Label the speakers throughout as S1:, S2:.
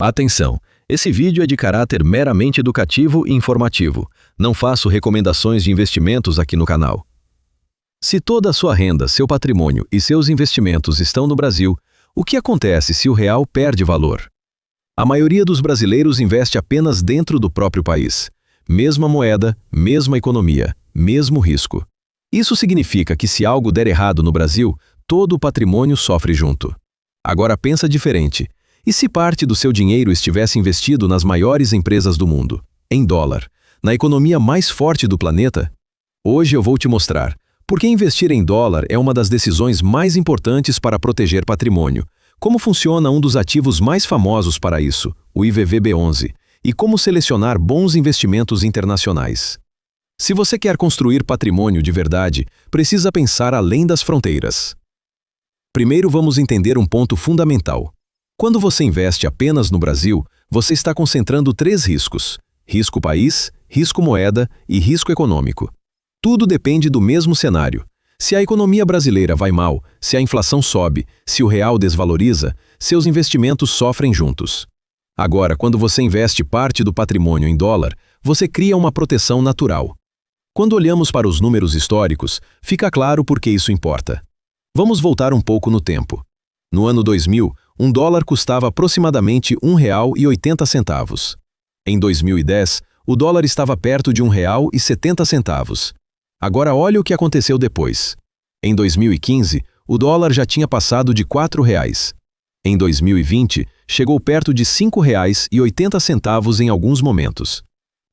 S1: Atenção! Esse vídeo é de caráter meramente educativo e informativo. Não faço recomendações de investimentos aqui no canal. Se toda a sua renda, seu patrimônio e seus investimentos estão no Brasil, o que acontece se o real perde valor? A maioria dos brasileiros investe apenas dentro do próprio país. Mesma moeda, mesma economia, mesmo risco. Isso significa que se algo der errado no Brasil, todo o patrimônio sofre junto. Agora pensa diferente. E se parte do seu dinheiro estivesse investido nas maiores empresas do mundo, em dólar, na economia mais forte do planeta? Hoje eu vou te mostrar por que investir em dólar é uma das decisões mais importantes para proteger patrimônio, como funciona um dos ativos mais famosos para isso, o IVVB11, e como selecionar bons investimentos internacionais. Se você quer construir patrimônio de verdade, precisa pensar além das fronteiras. Primeiro vamos entender um ponto fundamental. Quando você investe apenas no Brasil, você está concentrando 3 riscos: risco país, risco moeda e risco econômico. Tudo depende do mesmo cenário. Se a economia brasileira vai mal, se a inflação sobe, se o real desvaloriza, seus investimentos sofrem juntos. Agora, quando você investe parte do patrimônio em dólar, você cria uma proteção natural. Quando olhamos para os números históricos, fica claro por que isso importa. Vamos voltar um pouco no tempo. No ano 2000, um dólar custava aproximadamente R$ 1,80. Em 2010, o dólar estava perto de R$ 1,70. Agora olha o que aconteceu depois. Em 2015, o dólar já tinha passado de R$ 4,00. Em 2020, chegou perto de R$ 5,80 em alguns momentos.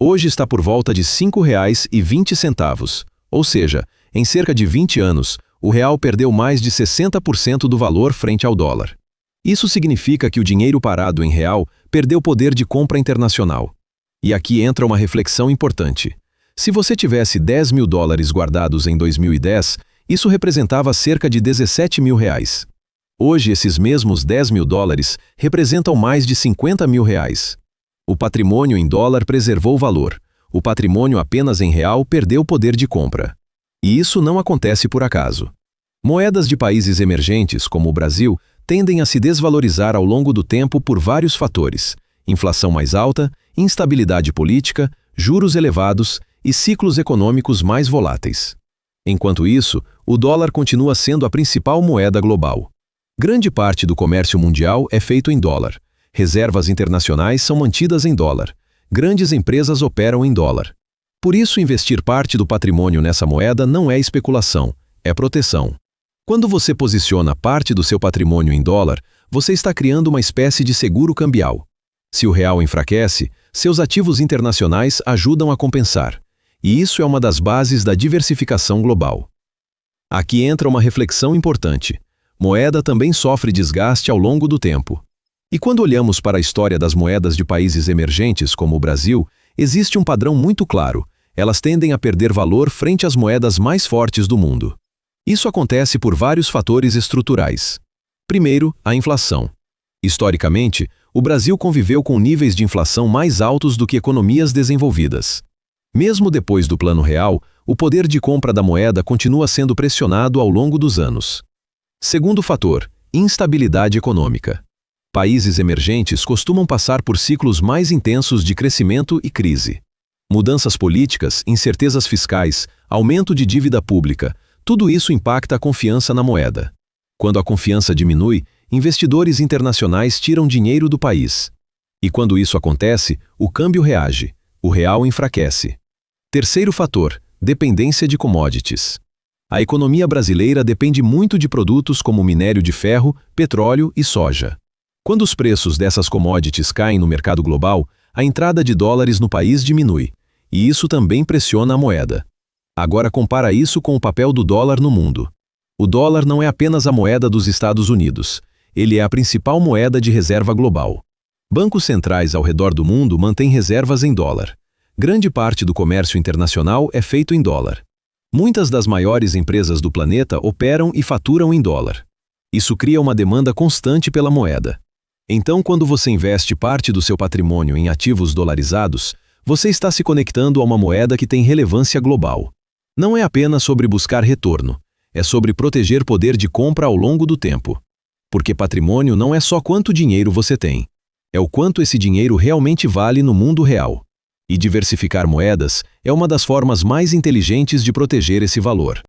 S1: Hoje está por volta de R$ 5,20, ou seja, em cerca de 20 anos, o real perdeu mais de 60% do valor frente ao dólar. Isso significa que o dinheiro parado em real perdeu poder de compra internacional. E aqui entra uma reflexão importante. Se você tivesse 10 mil dólares guardados em 2010, isso representava cerca de 17 mil reais. Hoje, esses mesmos 10 mil dólares representam mais de 50 mil reais. O patrimônio em dólar preservou valor. O patrimônio apenas em real perdeu poder de compra. E isso não acontece por acaso. Moedas de países emergentes, como o Brasil, tendem a se desvalorizar ao longo do tempo por vários fatores: inflação mais alta, instabilidade política, juros elevados e ciclos econômicos mais voláteis. Enquanto isso, o dólar continua sendo a principal moeda global. Grande parte do comércio mundial é feito em dólar. Reservas internacionais são mantidas em dólar. Grandes empresas operam em dólar. Por isso, investir parte do patrimônio nessa moeda não é especulação, é proteção. Quando você posiciona parte do seu patrimônio em dólar, você está criando uma espécie de seguro cambial. Se o real enfraquece, seus ativos internacionais ajudam a compensar. E isso é uma das bases da diversificação global. Aqui entra uma reflexão importante. Moeda também sofre desgaste ao longo do tempo. E quando olhamos para a história das moedas de países emergentes como o Brasil, existe um padrão muito claro. Elas tendem a perder valor frente às moedas mais fortes do mundo. Isso acontece por vários fatores estruturais. Primeiro, a inflação. Historicamente, o Brasil conviveu com níveis de inflação mais altos do que economias desenvolvidas. Mesmo depois do Plano Real, o poder de compra da moeda continua sendo pressionado ao longo dos anos. Segundo fator, instabilidade econômica. Países emergentes costumam passar por ciclos mais intensos de crescimento e crise. Mudanças políticas, incertezas fiscais, aumento de dívida pública, tudo isso impacta a confiança na moeda. Quando a confiança diminui, investidores internacionais tiram dinheiro do país. E quando isso acontece, o câmbio reage, o real enfraquece. Terceiro fator, dependência de commodities. A economia brasileira depende muito de produtos como minério de ferro, petróleo e soja. Quando os preços dessas commodities caem no mercado global, a entrada de dólares no país diminui, e isso também pressiona a moeda. Agora compara isso com o papel do dólar no mundo. O dólar não é apenas a moeda dos Estados Unidos, ele é a principal moeda de reserva global. Bancos centrais ao redor do mundo mantêm reservas em dólar. Grande parte do comércio internacional é feito em dólar. Muitas das maiores empresas do planeta operam e faturam em dólar. Isso cria uma demanda constante pela moeda. Então, quando você investe parte do seu patrimônio em ativos dolarizados, você está se conectando a uma moeda que tem relevância global. Não é apenas sobre buscar retorno, é sobre proteger poder de compra ao longo do tempo. Porque patrimônio não é só quanto dinheiro você tem. é o quanto esse dinheiro realmente vale no mundo real. E diversificar moedas é uma das formas mais inteligentes de proteger esse valor.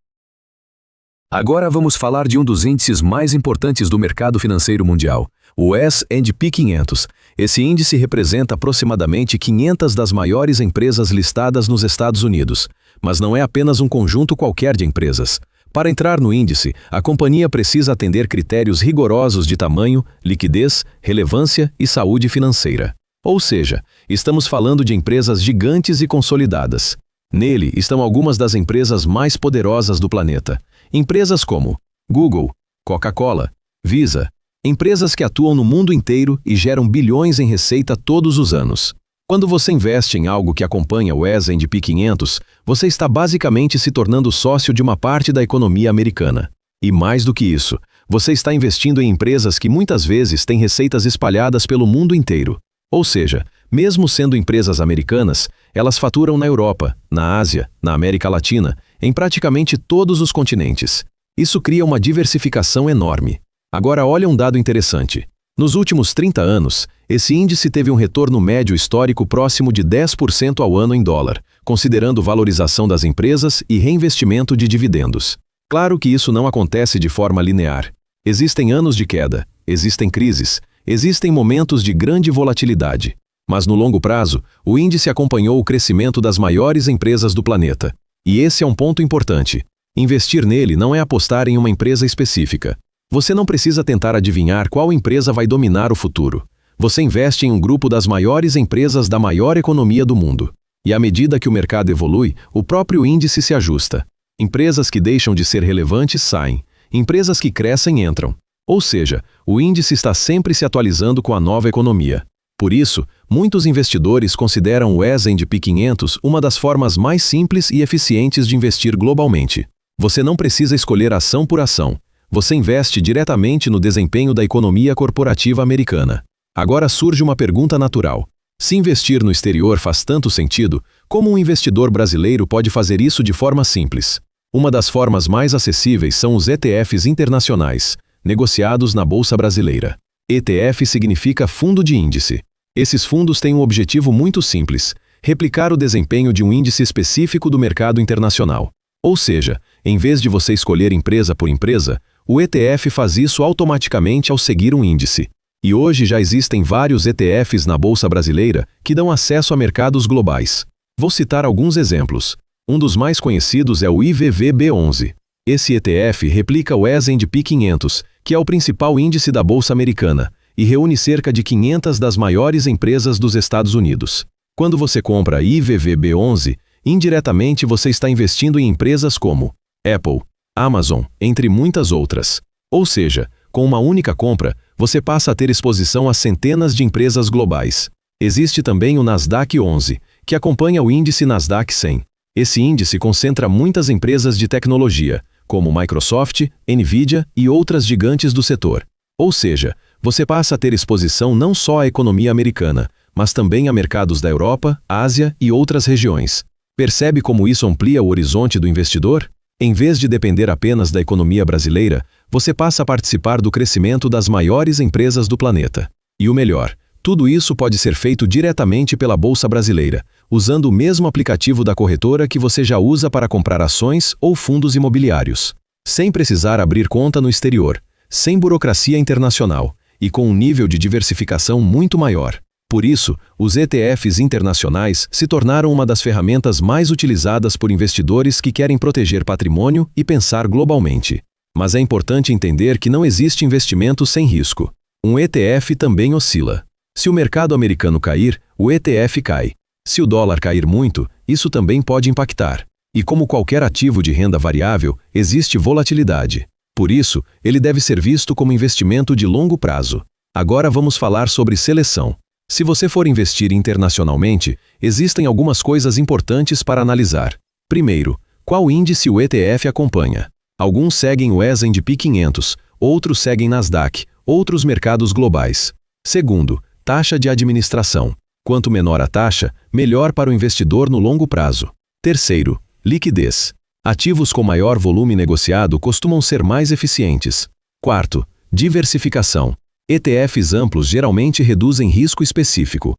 S1: Agora vamos falar de um dos índices mais importantes do mercado financeiro mundial, o S&P 500. Esse índice representa aproximadamente 500 das maiores empresas listadas nos Estados Unidos, mas não é apenas um conjunto qualquer de empresas. Para entrar no índice, a companhia precisa atender critérios rigorosos de tamanho, liquidez, relevância e saúde financeira. Ou seja, estamos falando de empresas gigantes e consolidadas. Nele estão algumas das empresas mais poderosas do planeta. Empresas como Google, Coca-Cola, Visa, empresas que atuam no mundo inteiro e geram bilhões em receita todos os anos. Quando você investe em algo que acompanha o S&P 500, você está basicamente se tornando sócio de uma parte da economia americana. E mais do que isso, você está investindo em empresas que muitas vezes têm receitas espalhadas pelo mundo inteiro. Ou seja, mesmo sendo empresas americanas, elas faturam na Europa, na Ásia, na América Latina, em praticamente todos os continentes. Isso cria uma diversificação enorme. Agora olha um dado interessante. Nos últimos 30 anos, esse índice teve um retorno médio histórico próximo de 10% ao ano em dólar, considerando valorização das empresas e reinvestimento de dividendos. Claro que isso não acontece de forma linear. Existem anos de queda, existem crises, existem momentos de grande volatilidade. Mas no longo prazo, o índice acompanhou o crescimento das maiores empresas do planeta. E esse é um ponto importante. Investir nele não é apostar em uma empresa específica. Você não precisa tentar adivinhar qual empresa vai dominar o futuro. Você investe em um grupo das maiores empresas da maior economia do mundo. E à medida que o mercado evolui, o próprio índice se ajusta. Empresas que deixam de ser relevantes saem. Empresas que crescem entram. Ou seja, o índice está sempre se atualizando com a nova economia. Por isso, muitos investidores consideram o S&P 500 uma das formas mais simples e eficientes de investir globalmente. Você não precisa escolher ação por ação. Você investe diretamente no desempenho da economia corporativa americana. Agora surge uma pergunta natural. Se investir no exterior faz tanto sentido, como um investidor brasileiro pode fazer isso de forma simples? Uma das formas mais acessíveis são os ETFs internacionais, negociados na Bolsa Brasileira. ETF significa fundo de índice. Esses fundos têm um objetivo muito simples: replicar o desempenho de um índice específico do mercado internacional. Ou seja, em vez de você escolher empresa por empresa, o ETF faz isso automaticamente ao seguir um índice. E hoje já existem vários ETFs na Bolsa Brasileira que dão acesso a mercados globais. Vou citar alguns exemplos. Um dos mais conhecidos é o IVVB11. Esse ETF replica o S&P 500, que é o principal índice da Bolsa Americana, e reúne cerca de 500 das maiores empresas dos Estados Unidos. Quando você compra IVVB11, indiretamente você está investindo em empresas como Apple, Amazon, entre muitas outras. Ou seja, com uma única compra, você passa a ter exposição a centenas de empresas globais. Existe também o Nasdaq 11, que acompanha o índice Nasdaq 100. Esse índice concentra muitas empresas de tecnologia, como Microsoft, Nvidia e outras gigantes do setor. Ou seja, você passa a ter exposição não só à economia americana, mas também a mercados da Europa, Ásia e outras regiões. Percebe como isso amplia o horizonte do investidor? Em vez de depender apenas da economia brasileira, você passa a participar do crescimento das maiores empresas do planeta. E o melhor, tudo isso pode ser feito diretamente pela Bolsa Brasileira, usando o mesmo aplicativo da corretora que você já usa para comprar ações ou fundos imobiliários. Sem precisar abrir conta no exterior, sem burocracia internacional e com um nível de diversificação muito maior. Por isso, os ETFs internacionais se tornaram uma das ferramentas mais utilizadas por investidores que querem proteger patrimônio e pensar globalmente. Mas é importante entender que não existe investimento sem risco. Um ETF também oscila. Se o mercado americano cair, o ETF cai. Se o dólar cair muito, isso também pode impactar. E como qualquer ativo de renda variável, existe volatilidade. Por isso, ele deve ser visto como investimento de longo prazo. Agora vamos falar sobre seleção. Se você for investir internacionalmente, existem algumas coisas importantes para analisar. Primeiro, qual índice o ETF acompanha? Alguns seguem o S&P 500, outros seguem Nasdaq, outros mercados globais. Segundo, taxa de administração. Quanto menor a taxa, melhor para o investidor no longo prazo. Terceiro, liquidez. Ativos com maior volume negociado costumam ser mais eficientes. Quarto, diversificação. ETFs amplos geralmente reduzem risco específico.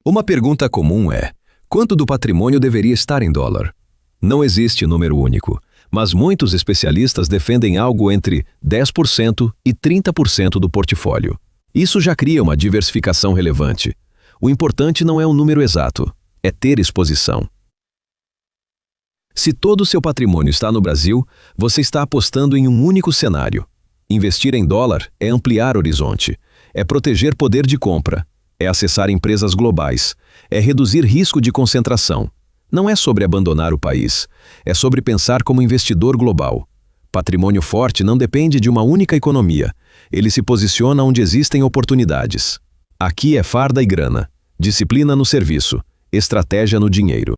S1: Uma pergunta comum é: quanto do patrimônio deveria estar em dólar? Não existe número único, mas muitos especialistas defendem algo entre 10% e 30% do portfólio. Isso já cria uma diversificação relevante. O importante não é um número exato, é ter exposição. Se todo o seu patrimônio está no Brasil, você está apostando em um único cenário. Investir em dólar é ampliar horizonte, é proteger poder de compra, é acessar empresas globais, é reduzir risco de concentração. Não é sobre abandonar o país, é sobre pensar como investidor global. Patrimônio forte não depende de uma única economia, ele se posiciona onde existem oportunidades. Aqui é farda e grana, disciplina no serviço, estratégia no dinheiro.